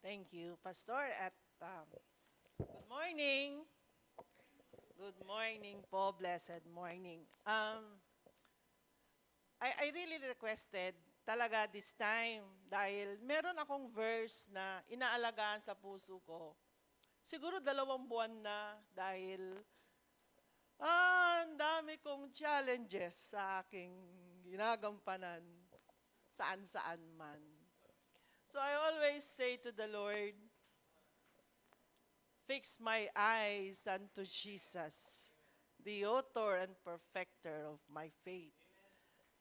Thank you, Pastor. At good morning. Good morning po. Blessed morning. I really requested talaga this time dahil meron akong verse na inaalagaan sa puso ko. Siguro 2 buwan na dahil ang dami kong challenges sa aking ginagampanan saan-saan man. So I always say to the Lord, fix my eyes unto Jesus, the author and perfecter of my faith.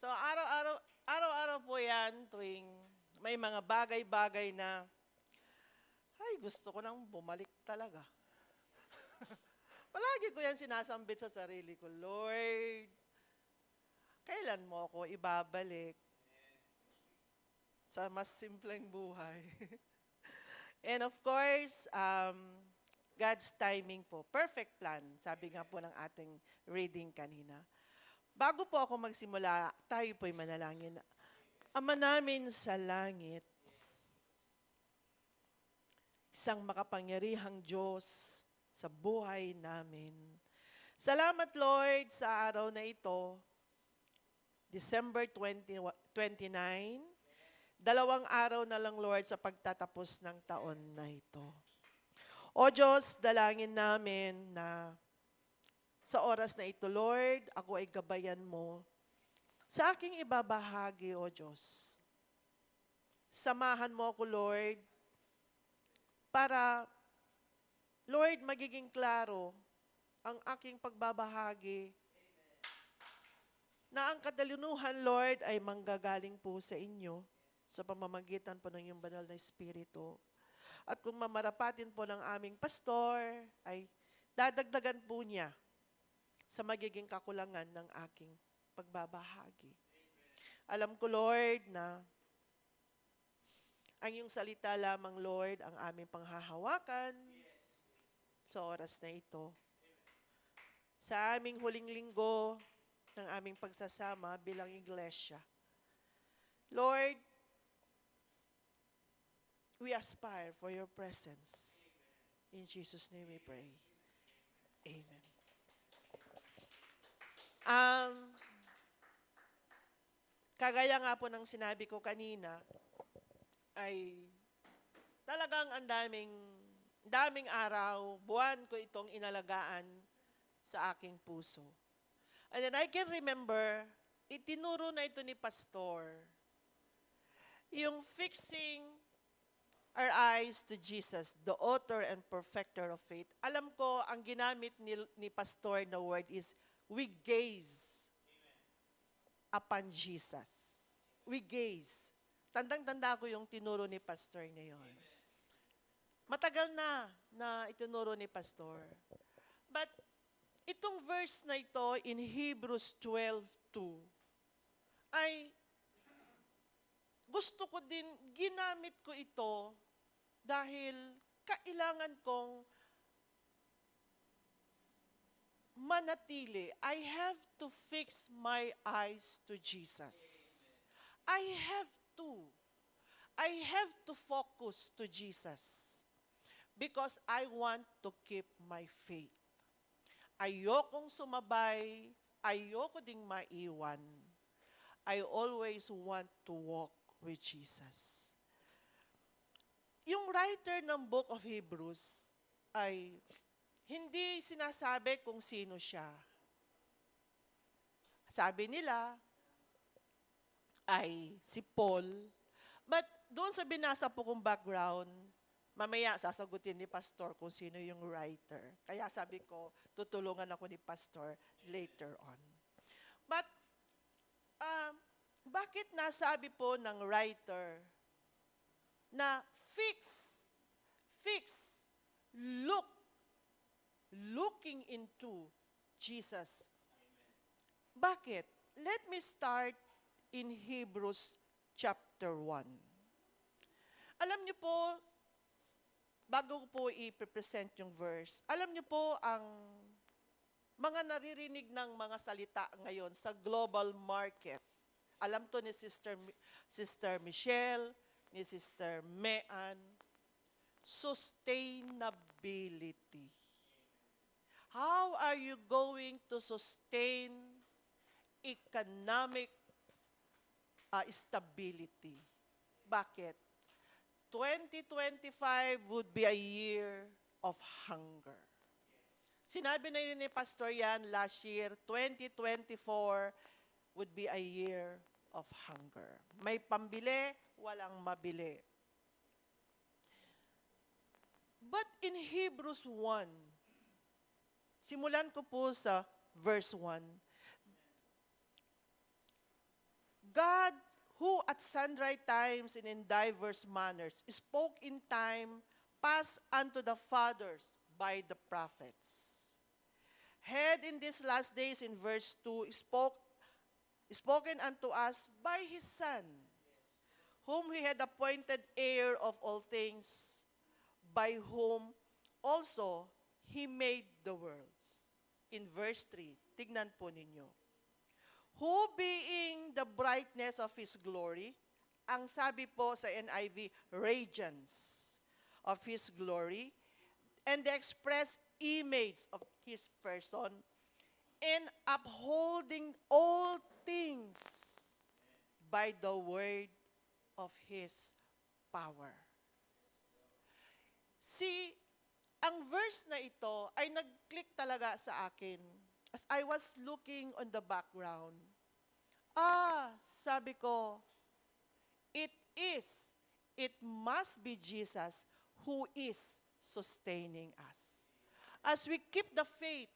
So araw-araw po yan tuwing may mga bagay-bagay na, ay gusto ko nang bumalik talaga. Palagi ko yan sinasambit sa sarili ko, Lord, kailan mo ako ibabalik sa mas simpleng buhay? And of course, God's timing po. Perfect plan, sabi nga po ng ating reading kanina. Bago po ako magsimula, tayo po'y manalangin. Ama namin sa langit, isang makapangyarihang Diyos sa buhay namin. Salamat Lord sa araw na ito, December 29, 2 araw na lang Lord sa pagtatapos ng taon na ito. O Diyos, dalangin namin na sa oras na ito, Lord, ako ay gabayan mo sa aking ibabahagi, O Diyos. Samahan mo ako, Lord, para, Lord, magiging klaro ang aking pagbabahagi na ang kadalinuhan, Lord, ay manggagaling po sa inyo sa pamamagitan po ng iyong banal na Espiritu. At kung mamarapatin po ng aming pastor, ay dadagdagan po niya sa magiging kakulangan ng aking pagbabahagi. Alam ko, Lord, na ang iyong salita lamang, Lord, ang aming panghahawakan sa oras na ito. Sa aming huling linggo ng aming pagsasama bilang iglesia. Lord, we aspire for your presence. In Jesus' name we pray. Amen. Kagaya nga po ng sinabi ko kanina, ay talagang ang daming araw, buwan ko itong inalagaan sa aking puso. And then I can remember, itinuro na ito ni Pastor, yung fixing our eyes to Jesus, the author and perfecter of faith. Alam ko, ang ginamit ni Pastor na word is, we gaze upon Jesus. We gaze. Tandang-tanda ko yung tinuro ni Pastor na yun. Matagal na itinuro ni Pastor. But, itong verse na ito in Hebrews 12:2 ay gusto ko din, ginamit ko ito dahil kailangan kong manatili. I have to fix my eyes to Jesus. I have to focus to Jesus because I want to keep my faith. Ayokong sumabay, ayoko ding maiwan. I always want to walk with Jesus. Yung writer ng Book of Hebrews ay hindi sinasabi kung sino siya. Sabi nila ay si Paul. But doon sa binasa po kong background, mamaya sasagutin ni Pastor kung sino yung writer. Kaya sabi ko, tutulungan ako ni Pastor later on. But, bakit nasabi po ng writer na looking into Jesus? Bakit? Let me start in Hebrews chapter 1. Alam niyo po, bago ko po i-present yung verse, alam niyo po ang mga naririnig ng mga salita ngayon sa global market. Alam to ni Sister Michelle, ni Sister Mean, sustainability. How are you going to sustain economic stability? Bakit? 2025 would be a year of hunger. Sinabi na yun ni Pastor Yan last year, 2024 would be a year of hunger. May pambili, walang mabili. But in Hebrews 1, simulan ko po sa verse 1, God, who at sundry times and in diverse manners spoke in time past unto the fathers by the prophets, had in these last days in verse 2 spoken unto us by His Son, whom He had appointed heir of all things, by whom also He made the worlds. In verse 3, tignan po ninyo. Who being the brightness of His glory, ang sabi po sa NIV, radiance of His glory, and the express image of His person, and upholding all things by the word of His power. See, ang verse na ito ay nag-click talaga sa akin as I was looking on the background. Sabi ko, it must be Jesus who is sustaining us. As we keep the faith,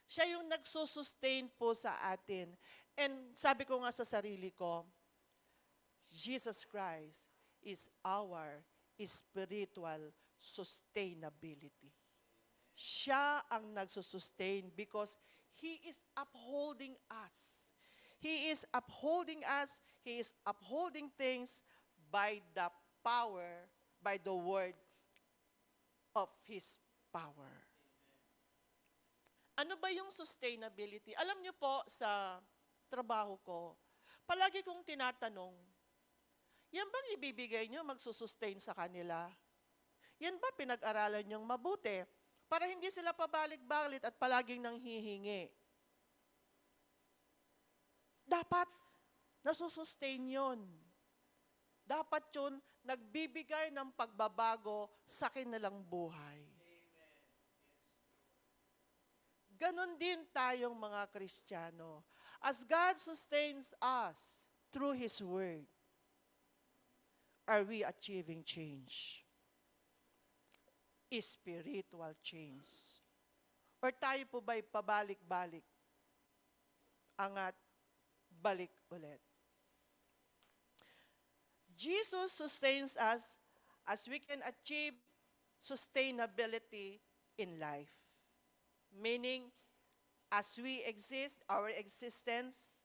siya yung nagsusustain po sa atin. And sabi ko nga sa sarili ko, Jesus Christ is our spiritual sustainability. Siya ang nagsusustain because He is upholding us. He is upholding us. He is upholding things by the power, by the word of His power. Ano ba yung sustainability? Alam niyo po, sa trabaho ko, palagi kong tinatanong, yan bang ibibigay niyo magsusustain sa kanila? Yan ba pinag-aralan niyong mabuti? Para hindi sila pabalik-balit at palaging nanghihingi. Dapat nasusustain yun. Dapat yun nagbibigay ng pagbabago sa kanilang buhay. Ganon din tayong mga Kristiyano. As God sustains us through His Word, are we achieving change? Spiritual change. Or tayo po ba'y pabalik-balik? Angat, balik ulit. Jesus sustains us as we can achieve sustainability in life. Meaning, as we exist, our existence,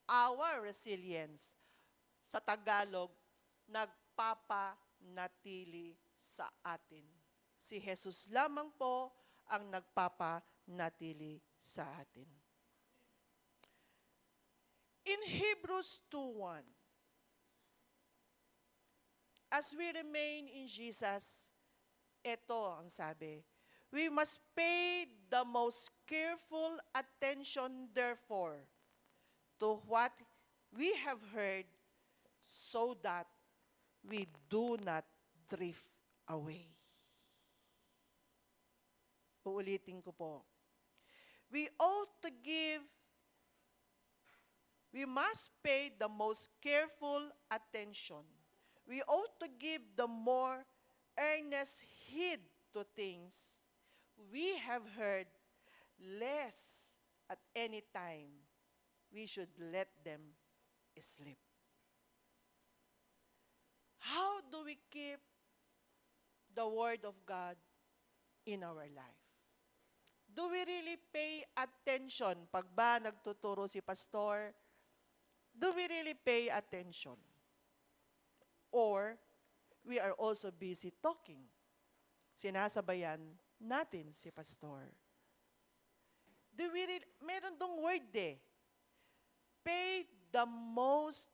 our resilience, sa Tagalog, nagpapanatili sa atin. Si Jesus lamang po ang nagpapanatili sa atin. In Hebrews 2:1, as we remain in Jesus, ito ang sabi, we must pay the most careful attention, therefore, to what we have heard, so that we do not drift away. Uulitin ko po. We must pay the most careful attention. We ought to give the more earnest heed to things we have heard, lest at any time we should let them sleep. How do we keep the Word of God in our life? Do we really pay attention pag ba nagtuturo si pastor? Do we really pay attention? Or we are also busy talking? Sinasabayan natin si pastor. Do we really, meron dong word pay the most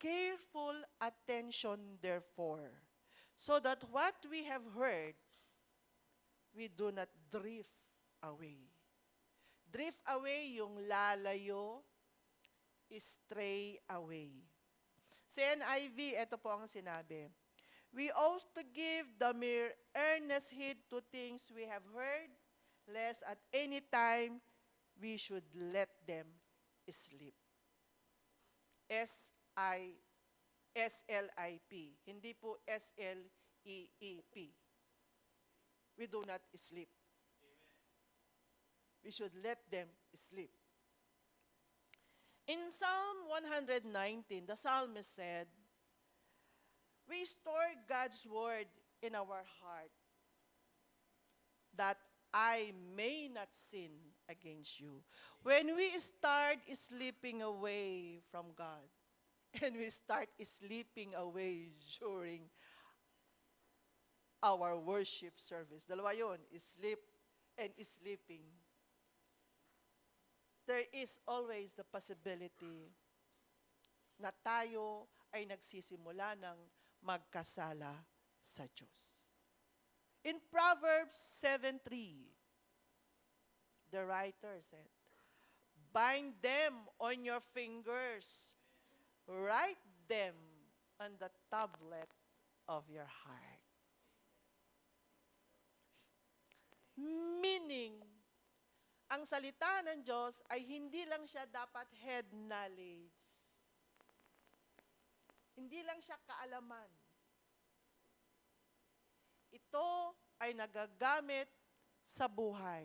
careful attention, therefore, so that what we have heard, we do not drift away. Drift away yung lalayo, stray away. Sa NIV, ito po ang sinabi. We ought to give the mere earnest heed to things we have heard, lest at any time we should let them sleep. S-L-I-P. Hindi po S-L-E-E-P. We do not sleep. We should let them sleep. In Psalm 119, the psalmist said, we store God's word in our heart that I may not sin against you. When we start sleeping away from God, and we start sleeping away during our worship service, dalawa yun, sleep and sleeping, there is always the possibility na tayo ay nagsisimula ng magkasala sa Diyos. In Proverbs 7:3, the writer said, bind them on your fingers, write them on the tablet of your heart. Meaning, ang salita ng Diyos ay hindi lang siya dapat head knowledge. Hindi lang siya kaalaman. Ito ay nagagamit sa buhay.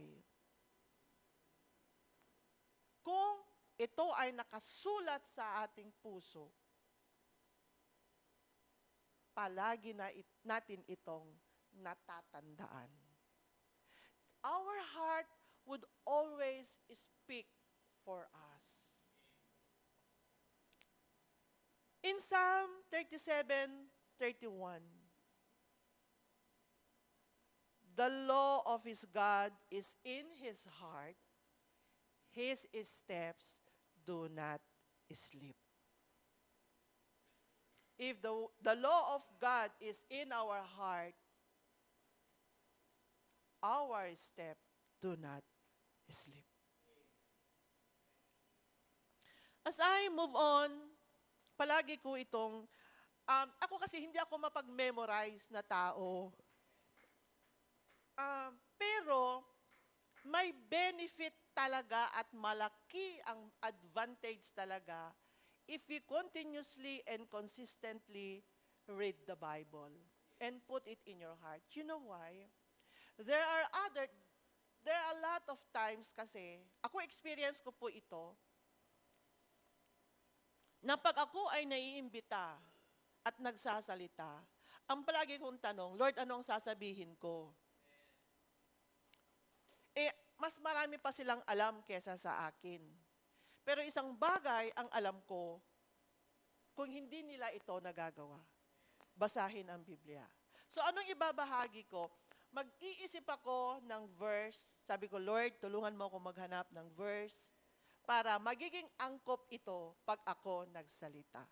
Kung ito ay nakasulat sa ating puso, palagi natin itong natatandaan. Our heart would always speak for us. In Psalm 37:31, the law of his God is in his heart, his steps do not sleep. If the law of God is in our heart, our step do not sleep. As I move on, palagi ko itong, ako kasi hindi ako mapag-memorize na tao. Pero, may benefit talaga at malaki ang advantage talaga if we continuously and consistently read the Bible and put it in your heart. You know why? There are a lot of times kasi, ako experience ko po ito, na pag ako ay naiimbita at nagsasalita, ang palagi kong tanong, Lord, ano ang sasabihin ko? Mas marami pa silang alam kesa sa akin. Pero isang bagay ang alam ko, kung hindi nila ito nagagawa, basahin ang Biblia. So anong ibabahagi ko? Mag-iisip ako ng verse. Sabi ko, Lord, tulungan mo ako maghanap ng verse para magiging angkop ito pag ako nagsalita.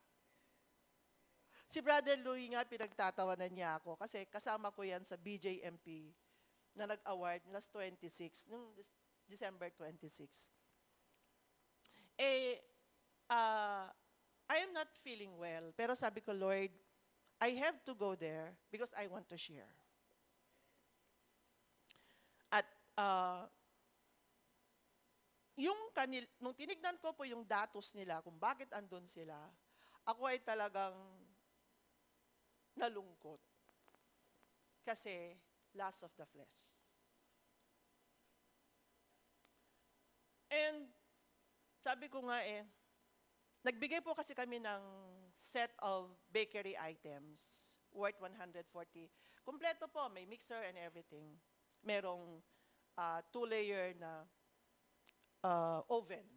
Si Brother Louie nga, pinagtatawanan niya ako kasi kasama ko yan sa BJMP na nag-award last 26, nung December 26. I am not feeling well, pero sabi ko, Lord, I have to go there because I want to share. At nung tinignan ko po yung datos nila, kung bakit andun sila, ako ay talagang nalungkot. Kasi, lust of the flesh. And, sabi ko nga nagbigay po kasi kami ng set of bakery items worth 140. Kompleto po, may mixer and everything. Merong 2-layer na oven.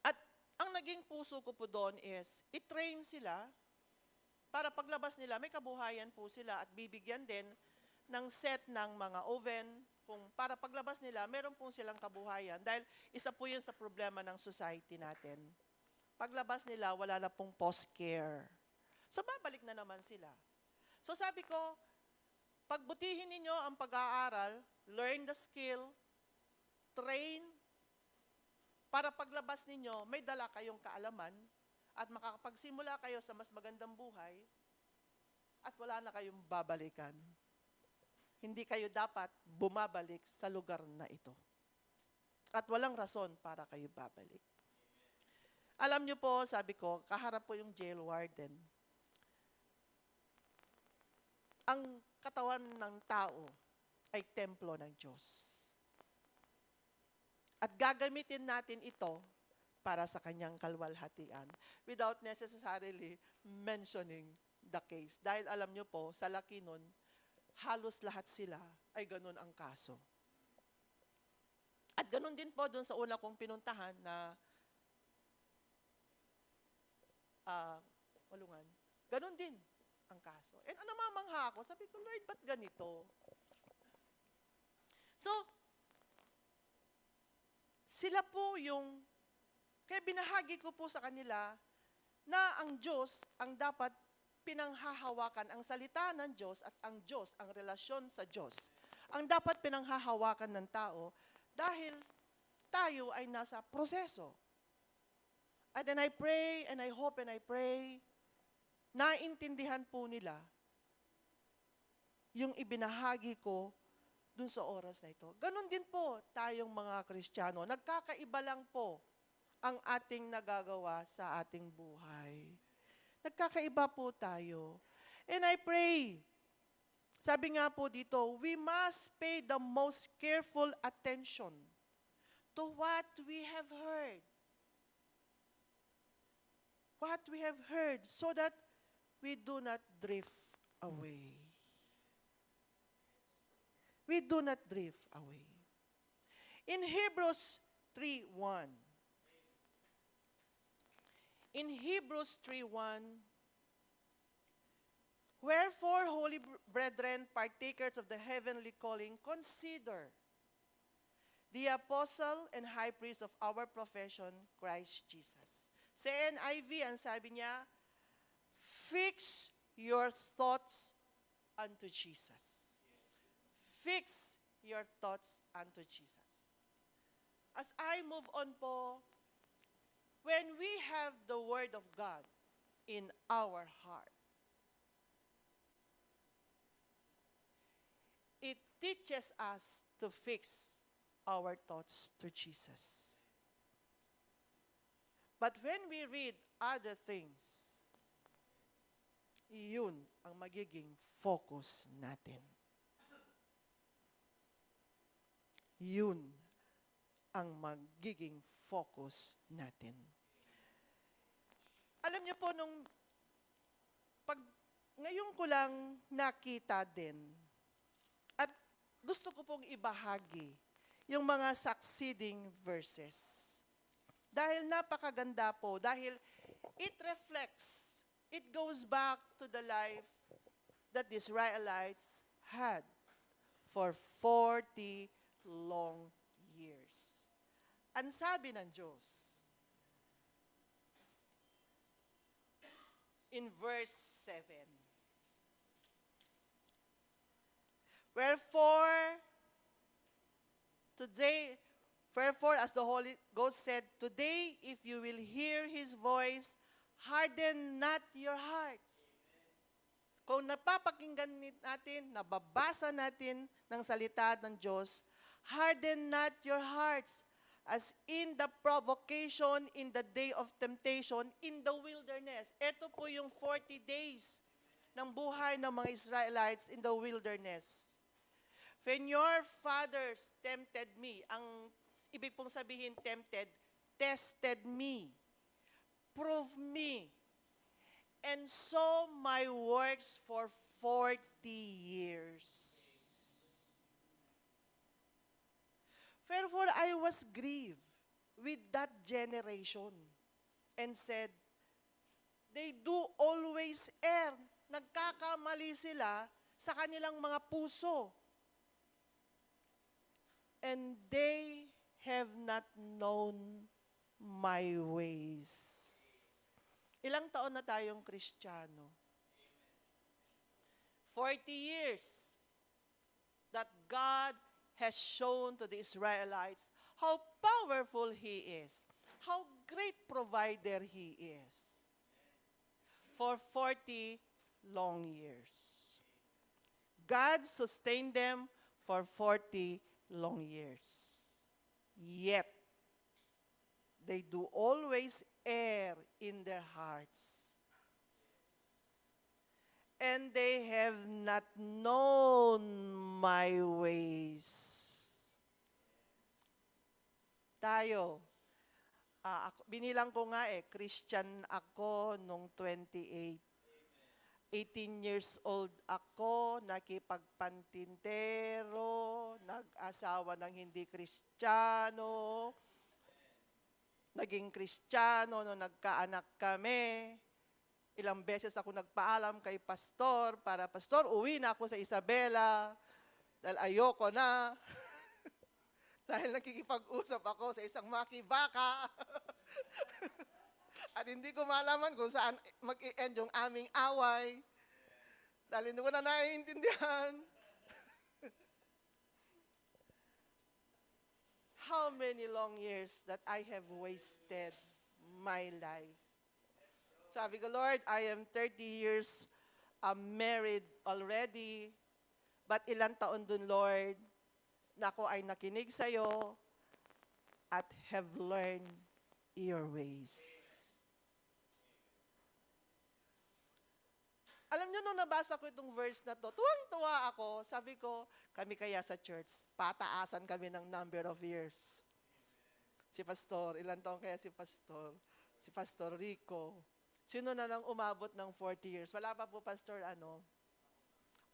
At ang naging puso ko po doon is, i-train sila para paglabas nila, may kabuhayan po sila at bibigyan din ng set ng mga oven, kung para paglabas nila, meron po silang kabuhayan. Dahil isa po yun sa problema ng society natin. Paglabas nila, wala na pong post-care. So babalik na naman sila. So sabi ko, pagbutihin ninyo ang pag-aaral, learn the skill, train, para paglabas ninyo, may dala kayong kaalaman at makakapagsimula kayo sa mas magandang buhay at wala na kayong babalikan. Hindi kayo dapat bumabalik sa lugar na ito. At walang rason para kayo babalik. Alam niyo po, sabi ko, kaharap po yung jail warden. Ang katawan ng tao ay templo ng Diyos. At gagamitin natin ito para sa kanyang kalwalhatian without necessarily mentioning the case. Dahil alam niyo po, sa laki nun, halos lahat sila ay ganun ang kaso. At ganun din po doon sa una kong pinuntahan na Walungan. Ganun din ang kaso. And namamangha ako, sabi ko, Lord, ba't ganito? So, sila po yung, kaya binahagi ko po sa kanila na ang Diyos ang dapat pinanghahawakan, ang salita ng Diyos at ang Diyos, ang relasyon sa Diyos, ang dapat pinanghahawakan ng tao dahil tayo ay nasa proseso. And then I pray and I hope and I pray, naintindihan po nila yung ibinahagi ko dun sa oras na ito. Ganon din po tayong mga Kristiyano. Nagkakaiba lang po ang ating nagagawa sa ating buhay. Nagkakaiba po tayo. And I pray, sabi nga po dito, we must pay the most careful attention to what we have heard. What we have heard so that we do not drift away. We do not drift away. In Hebrews 3:1, in Hebrews 3:1, wherefore, holy brethren, partakers of the heavenly calling, consider the apostle and high priest of our profession, Christ Jesus. Sa NIV, ang sabi niya, fix your thoughts unto Jesus. Fix your thoughts unto Jesus. As I move on po, when we have the Word of God in our heart, it teaches us to fix our thoughts to Jesus. But when we read other things, yun ang magiging focus natin. Yun ang magiging focus natin. Alam niyo po, ngayon ko lang nakita din, at gusto ko pong ibahagi yung mga succeeding verses. Dahil napakaganda po, dahil it reflects, it goes back to the life that the Israelites had for 40 long years. Ang sabi ng Diyos, in verse 7, Wherefore, as the Holy Ghost said, today, if you will hear His voice, harden not your hearts. Kung napapakinggan natin, nababasa natin ng salita ng Diyos, harden not your hearts, as in the provocation, in the day of temptation, in the wilderness. Ito po yung 40 days ng buhay ng mga Israelites in the wilderness. When your fathers tempted me, ang ibig pong sabihin tempted, tested me, prove me, and saw my works for 40 years. Therefore, I was grieved with that generation and said, they do always err. Nagkakamali sila sa kanilang mga puso. And they have not known my ways. Ilang taon na tayong Kristiyano? 40 years that God has shown to the Israelites how powerful He is, how great provider He is. For 40 long years. God sustained them for 40 long years. Yet, they do always err in their hearts. And they have not known my ways. Tayo, binilang ko nga Christian ako nung 28. 18 years old ako, nakipagpantintero, nag-asawa ng hindi Kristiyano, naging Kristiyano nung nagkaanak kami. Ilang beses ako nagpaalam kay pastor para, Pastor, uwi na ako sa Isabela dahil ayoko na. Dahil nakikipag-usap ako sa isang makibaka. At hindi ko malaman kung saan mag-i-end yung aming away. Dahil hindi ko na naiintindihan. How many long years that I have wasted my life. Sabi ko, Lord, I am 30 years married already. But ilang taon dun, Lord, na ako ay nakinig sa'yo at have learned your ways. Alam niyo, nung nabasa ko itong verse na to, tuwang-tuwa ako. Sabi ko, kami kaya sa church, pataasan kami ng number of years. Si Pastor, ilan taon kaya si Pastor? Si Pastor Rico. Sino na lang umabot ng 40 years? Wala pa po, Pastor,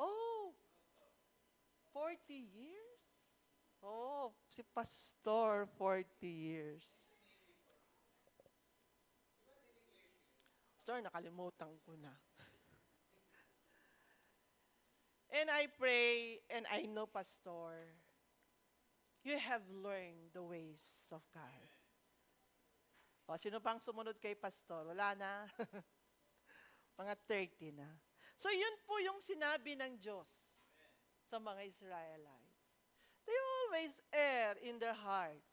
Oh, 40 years? Oh, si Pastor, 40 years. Pastor, nakalimutan ko na. And I pray, and I know, Pastor, you have learned the ways of God. O, sino pang sumunod kay Pastor? Wala na. Mga 30 na. So, yun po yung sinabi ng Diyos sa mga Israelites. They always err in their hearts.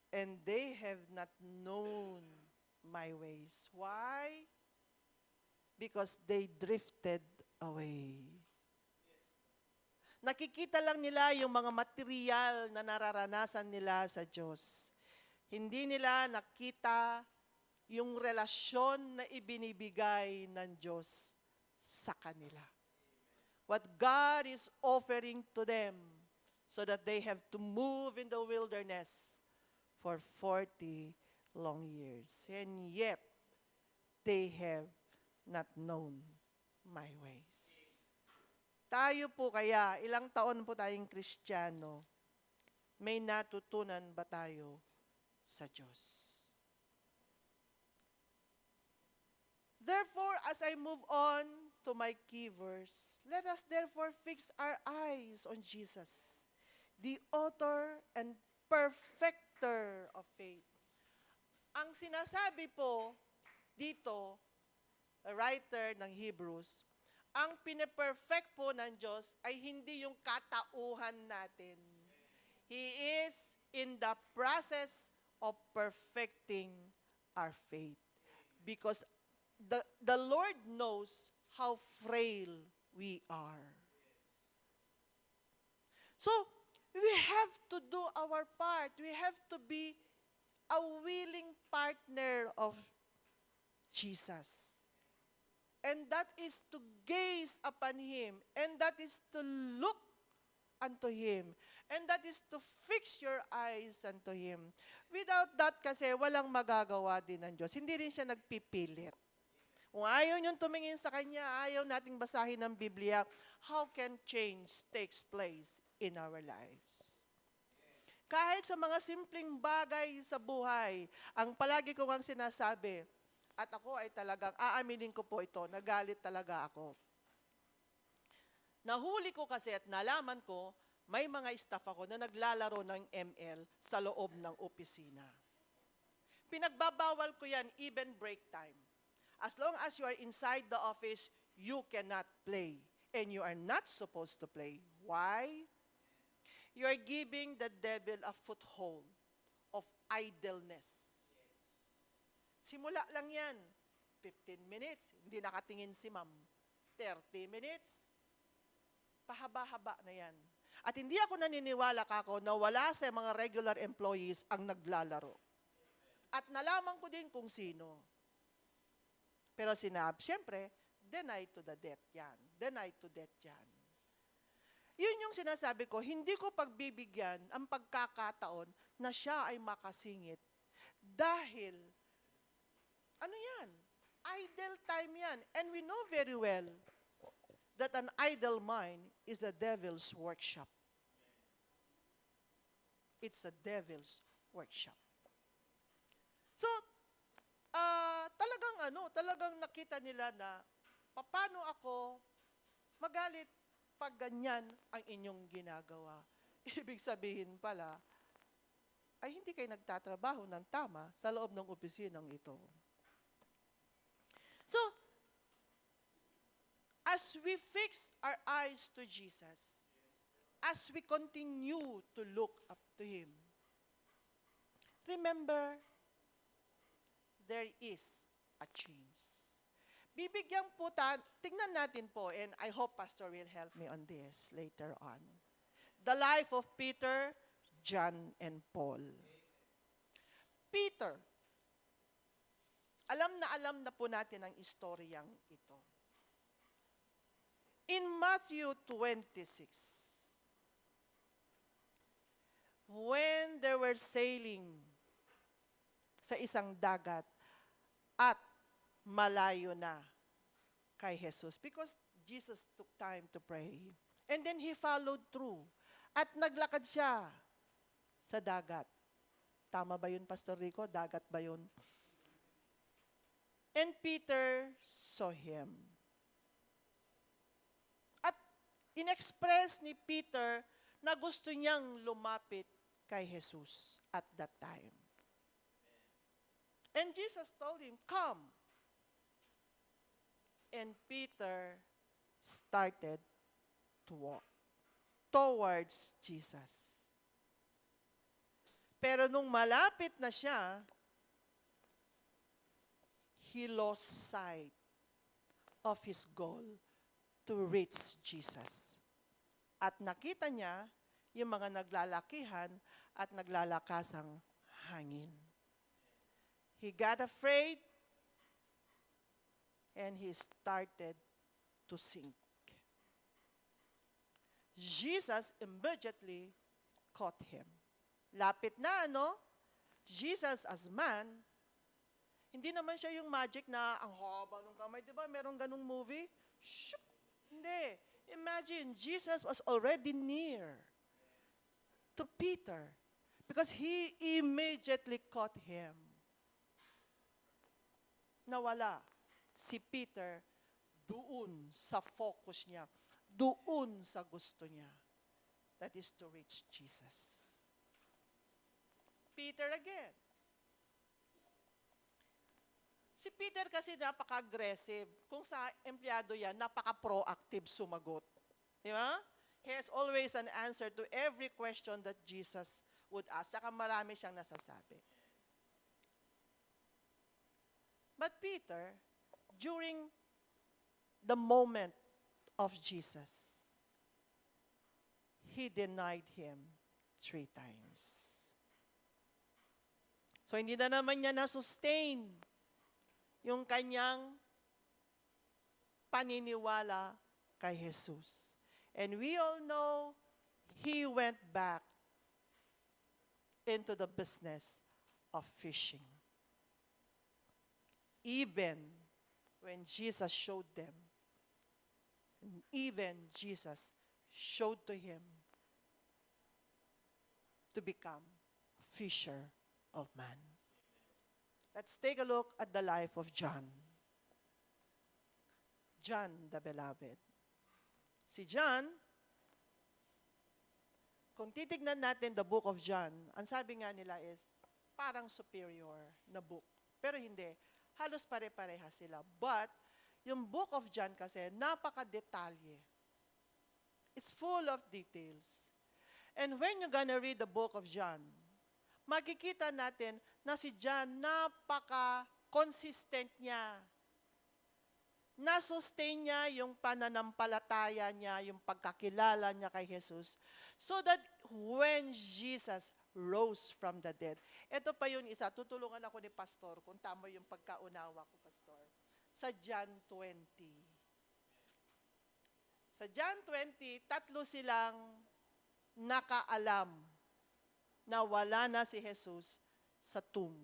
And they have not known my ways. Why? Because they drifted away. Nakikita lang nila yung mga material na nararanasan nila sa Diyos. Hindi nila nakita yung relasyon na ibinibigay ng Diyos sa kanila. What God is offering to them so that they have to move in the wilderness for 40 long years. And yet, they have not known my ways. Tayo po kaya, ilang taon po tayong Kristiyano, may natutunan ba tayo sa Diyos? Therefore, as I move on to my key verse, let us therefore fix our eyes on Jesus, the author and perfecter of faith. Ang sinasabi po dito, a writer ng Hebrews, ang pine-perfect po ng Diyos ay hindi yung katauhan natin. He is in the process of perfecting our faith. Because the Lord knows how frail we are. So, we have to do our part. We have to be a willing partner of Jesus. And that is to gaze upon Him. And that is to look unto Him. And that is to fix your eyes unto Him. Without that kasi, walang magagawa din ng Diyos. Hindi rin siya nagpipilit. Kung ayaw niyong tumingin sa Kanya, ayaw nating basahin ng Biblia, how can change takes place in our lives? Kahit sa mga simpleng bagay sa buhay, ang palagi ko ang sinasabi, at ako ay talagang, aaminin ko po ito, nagalit talaga ako. Nahuli ko kasi at nalaman ko, may mga staff ako na naglalaro ng ML sa loob ng opisina. Pinagbabawal ko yan, even break time. As long as you are inside the office, you cannot play. And you are not supposed to play. Why? You are giving the devil a foothold of idleness. Simula lang yan. 15 minutes, hindi nakatingin si ma'am. 30 minutes, pahaba-haba na yan. At hindi ako naniniwala kako na wala sa mga regular employees ang naglalaro. At nalaman ko din kung sino. Pero siyempre, deny to the death yan. Deny to death yan. Yun yung sinasabi ko, hindi ko pagbibigyan ang pagkakataon na siya ay makasingit. Dahil, ano yan? Idle time yan. And we know very well that an idle mind is the devil's workshop. It's the devil's workshop. So, talagang nakita nila na paano ako magalit pag ganyan ang inyong ginagawa. Ibig sabihin pala, ay hindi kayo nagtatrabaho ng tama sa loob ng opisinang ito. So, as we fix our eyes to Jesus, as we continue to look up to Him, remember, there is a change. Bibigyan po tingnan natin po, and I hope Pastor will help me on this later on. The life of Peter, John, and Paul. Peter, alam na po natin ang istoryang ito. In Matthew 26, when they were sailing sa isang dagat at malayo na kay Jesus because Jesus took time to pray. And then He followed through. At naglakad siya sa dagat. Tama ba yun, Pastor Rico? Dagat ba yun? And Peter saw Him. At inexpress ni Peter na gusto niyang lumapit kay Jesus at that time. And Jesus told him, "Come." And Peter started to walk towards Jesus. Pero nung malapit na siya, he lost sight of his goal to reach Jesus. At nakita niya yung mga naglalakihan at naglalakasang hangin. He got afraid and he started to sink. Jesus immediately caught him. Lapit na, Jesus as man, hindi naman siya yung magic na ang haba ng kamay. Di ba? Merong ganung movie? Shoop! Hindi. Imagine, Jesus was already near to Peter because he immediately caught him. Nawala si Peter doon sa focus niya, doon sa gusto niya. That is to reach Jesus. Peter again. Si Peter kasi napaka-aggressive. Kung sa empleyado yan, napaka-proactive sumagot. Di ba? He has always an answer to every question that Jesus would ask. Saka marami siyang nasasabi. But Peter, during the moment of Jesus, he denied him 3 times. So hindi na naman niya na-sustain yung kanyang paniniwala kay Jesus. And we all know he went back into the business of fishing. Even when Jesus showed them, even Jesus showed to him to become fisher of man. Let's take a look at the life of John. John the Beloved. Si John, kung titignan natin the book of John, ang sabi nga nila is parang superior na book. Pero hindi. Halos pare-pareha sila. But, yung book of John kasi, napaka-detalye. It's full of details. And when you're gonna read the book of John, makikita natin na si John, napaka-consistent niya. Na-sustain niya yung pananampalataya niya, yung pagkakilala niya kay Jesus. So that when Jesus rose from the dead, ito pa yun isa, tutulungan ako ni Pastor kung tama yung pagkaunawa ko, Pastor. Sa John 20. Sa John 20, tatlo silang nakaalam na wala na si Jesus sa tomb.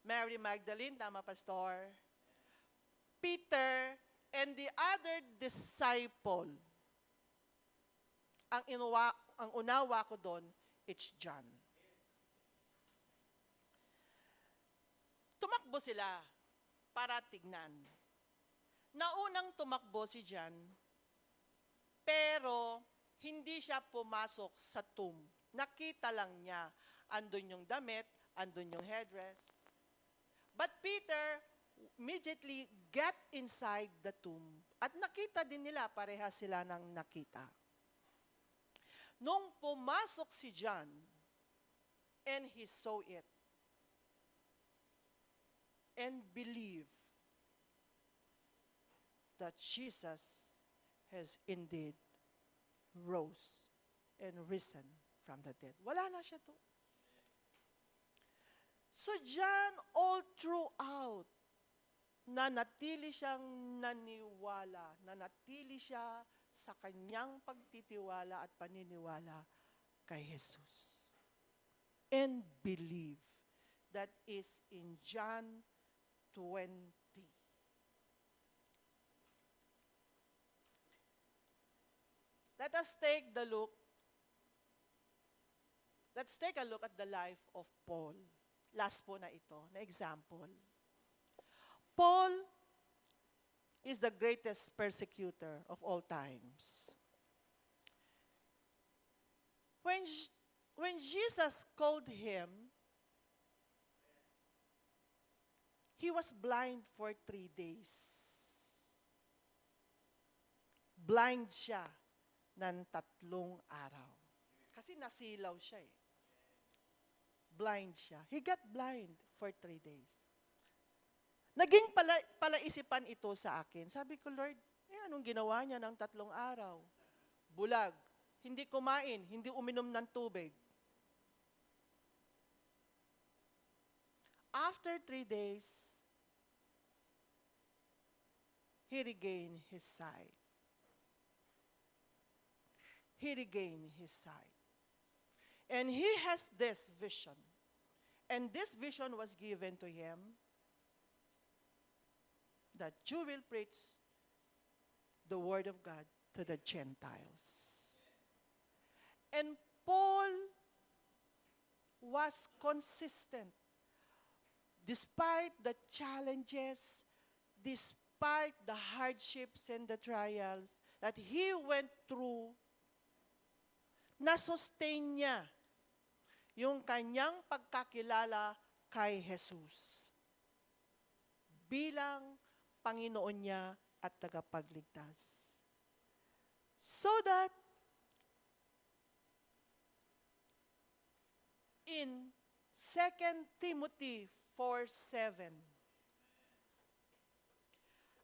Mary Magdalene, tama, Pastor? Peter and the other disciple. Ang unawa ko doon, it's John. Tumakbo sila para tignan. Naunang tumakbo si John, pero hindi siya pumasok sa tomb. Nakita lang niya, andun yung damit, andun yung headdress. But Peter immediately get inside the tomb. At nakita din nila, pareha sila ng nakita. Nung pumasok si John, and he saw it, and believed that Jesus has indeed rose and risen from the dead. Wala na siya to. So John, all throughout, nanatili siyang naniwala, nanatili siya sa kanyang pagtitiwala at paniniwala kay Jesus. And believe. That is in John 20. Let's take a look at the life of Paul. Last po na ito, na example. Paul is the greatest persecutor of all times. When Jesus called him, he was blind for 3 days. Blind siya ng 3 araw. Kasi nasilaw siya eh. Blind siya. He got blind for 3 days. Naging palaisipan ito sa akin. Sabi ko, Lord, anong ginawa niya ng 3 araw? Bulag. Hindi kumain, hindi uminom ng tubig. After 3 days, he regained his sight. He regained his sight. And he has this vision. And this vision was given to him that you will preach the word of God to the Gentiles. And Paul was consistent. Despite the challenges, despite the hardships and the trials that he went through, na-sustain niya yung kanyang pagkakilala kay Jesus bilang Panginoon niya at tagapagligtas. So that in 2 Timothy 4:7,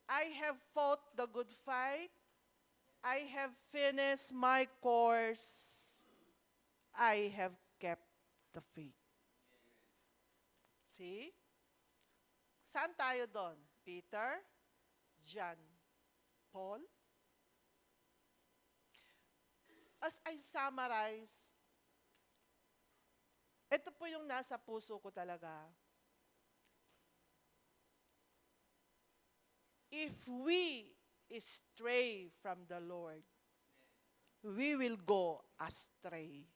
I have fought the good fight, I have finished my course, I have kept the faith. See? Saan tayo doon? Peter, John, Paul. As I summarize, ito po yung nasa puso ko talaga. If we stray from the Lord, we will go astray.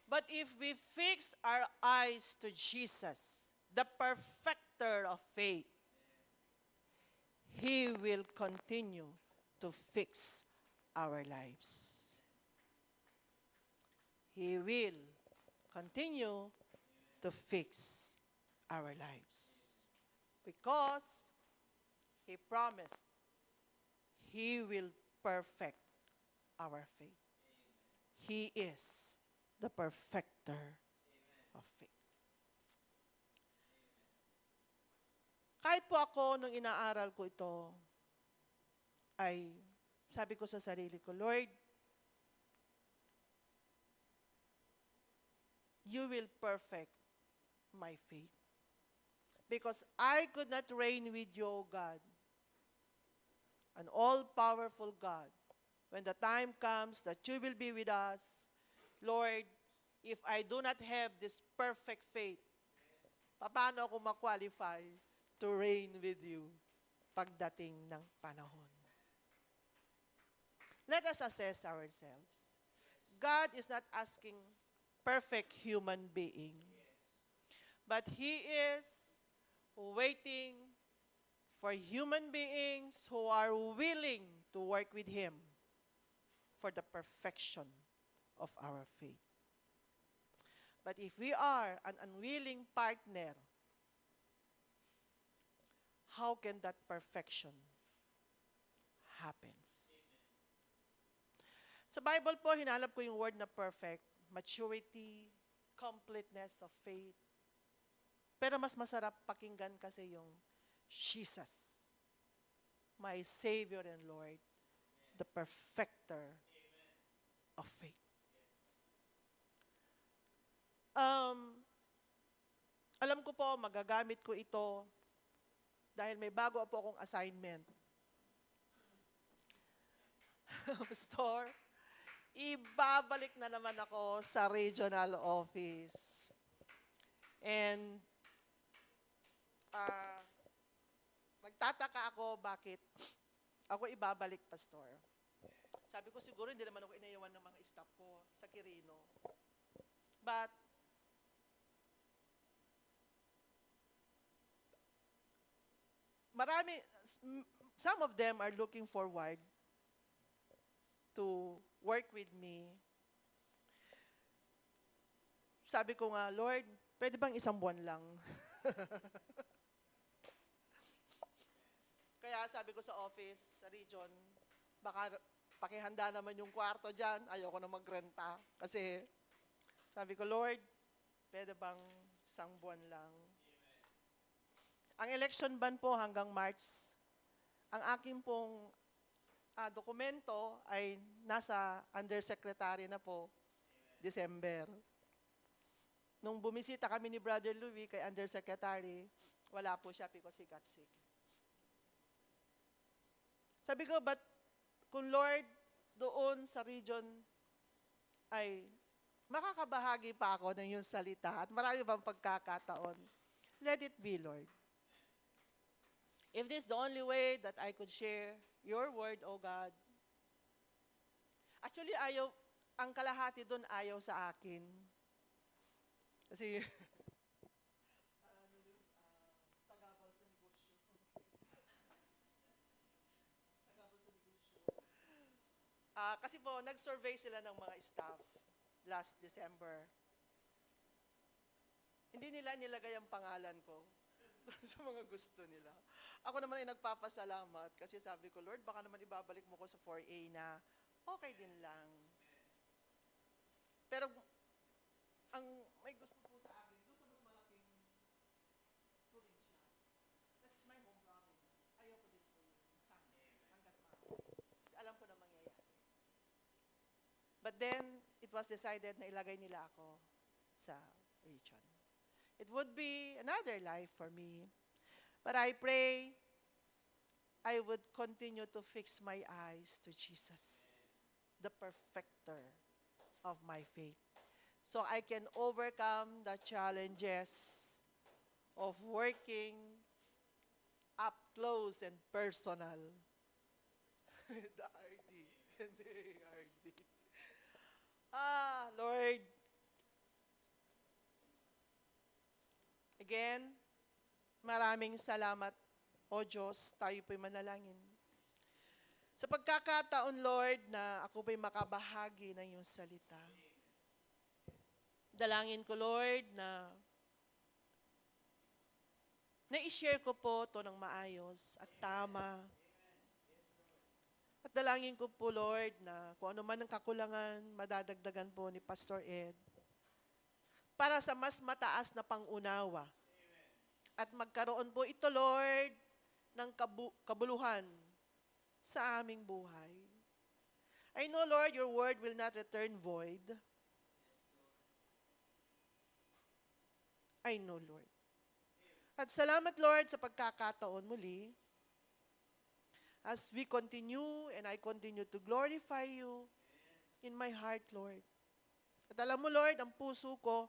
But if we fix our eyes to Jesus, the perfecter of faith, He will continue to fix our lives. He will continue to fix our lives. Because He promised He will perfect our faith. He is the perfecter of faith. Kahit po ako, nung inaaral ko ito, ay sabi ko sa sarili ko, Lord, you will perfect my faith. Because I could not reign with you, O God, an all-powerful God. When the time comes that you will be with us, Lord, if I do not have this perfect faith, paano ako ma-qualify to reign with you pagdating ng panahon? Let us assess ourselves. God is not asking perfect human being, but He is waiting for human beings who are willing to work with Him for the perfection of our faith. But if we are an unwilling partner, how can that perfection happens? Sa Bible po, hinalap ko yung word na perfect, maturity, completeness of faith. Pero mas masarap pakinggan kasi yung Jesus, my Savior and Lord, the perfecter of faith. Alam ko po, magagamit ko ito dahil may bago po akong assignment. Pastor, ibabalik na naman ako sa regional office. And nagtataka ako bakit ako ibabalik, Pastor. Sabi ko siguro hindi naman ako inayawan ng mga staff ko sa Quirino. But some of them are looking forward to work with me. Sabi ko nga, Lord, pwede bang isang buwan lang? Kaya sabi ko sa office, sa region, baka pakihanda naman yung kwarto dyan. Ayoko na magrenta. Kasi sabi ko, Lord, pwede bang isang buwan lang? Ang election ban po hanggang March. Ang aking pong dokumento ay nasa undersecretary na po, December. Nung bumisita kami ni Brother Louie kay undersecretary, wala po siya because he got sick. Sabi ko, but kung Lord, doon sa region ay makakabahagi pa ako ng iyong salita at marami bang pagkakataon, let it be, Lord. If this is the only way that I could share your word, O God. Actually, ang kalahati doon ayaw sa akin. Kasi, kasi po, nag-survey sila ng mga staff last December. Hindi nila nilagay ang pangalan ko sa mga gusto nila. Ako naman ay nagpapasalamat kasi sabi ko, Lord, baka naman ibabalik mo ko sa 4A na okay din lang. Pero ang may gusto po sa akin, doon sa mas malaking probinsya. That's my home province. Ayoko din po yung sana, hanggat maaari. Kasi alam ko na mangyayari. But then, it was decided na ilagay nila ako sa region. It would be another life for me. But I pray I would continue to fix my eyes to Jesus, the perfecter of my faith, so I can overcome the challenges of working up close and personal with the RD and the ARD. Lord, again, maraming salamat, O Diyos, tayo po'y manalangin. Sa pagkakataon, Lord, na ako po'y makabahagi ng iyong salita. Dalangin ko, Lord, na na i-share ko po to ng maayos at tama. At dalangin ko po, Lord, na kung ano man ang kakulangan, madadagdagan po ni Pastor Ed para sa mas mataas na pangunawa. At magkaroon po ito, Lord, ng kabuluhan sa aming buhay. I know, Lord, your word will not return void. I know, Lord. At salamat, Lord, sa pagkakataon muli as we continue and I continue to glorify you in my heart, Lord. At alam mo, Lord, ang puso ko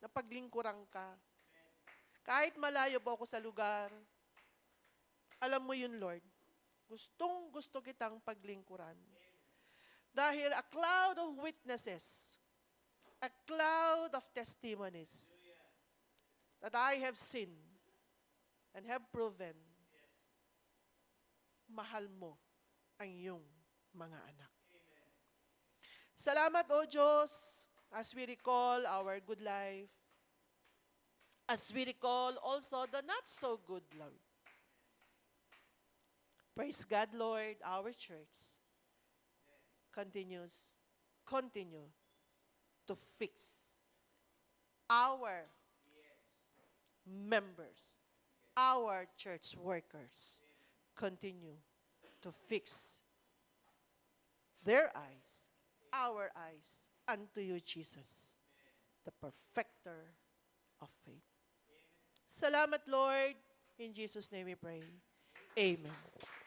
na paglingkurang ka. Kahit malayo po ako sa lugar, alam mo yun, Lord. Gustong gusto kitang paglingkuran. Dahil a cloud of witnesses, a cloud of testimonies that I have seen and have proven, mahal mo ang iyong mga anak. Salamat, O Diyos, as we recall our good life, as we recall also the not so good, Lord. Praise God, Lord, our church continue to fix our members, our church workers, continue to fix their eyes, our eyes, unto you, Jesus, the perfecter of faith. Salamat, Lord. In Jesus' name we pray. Amen.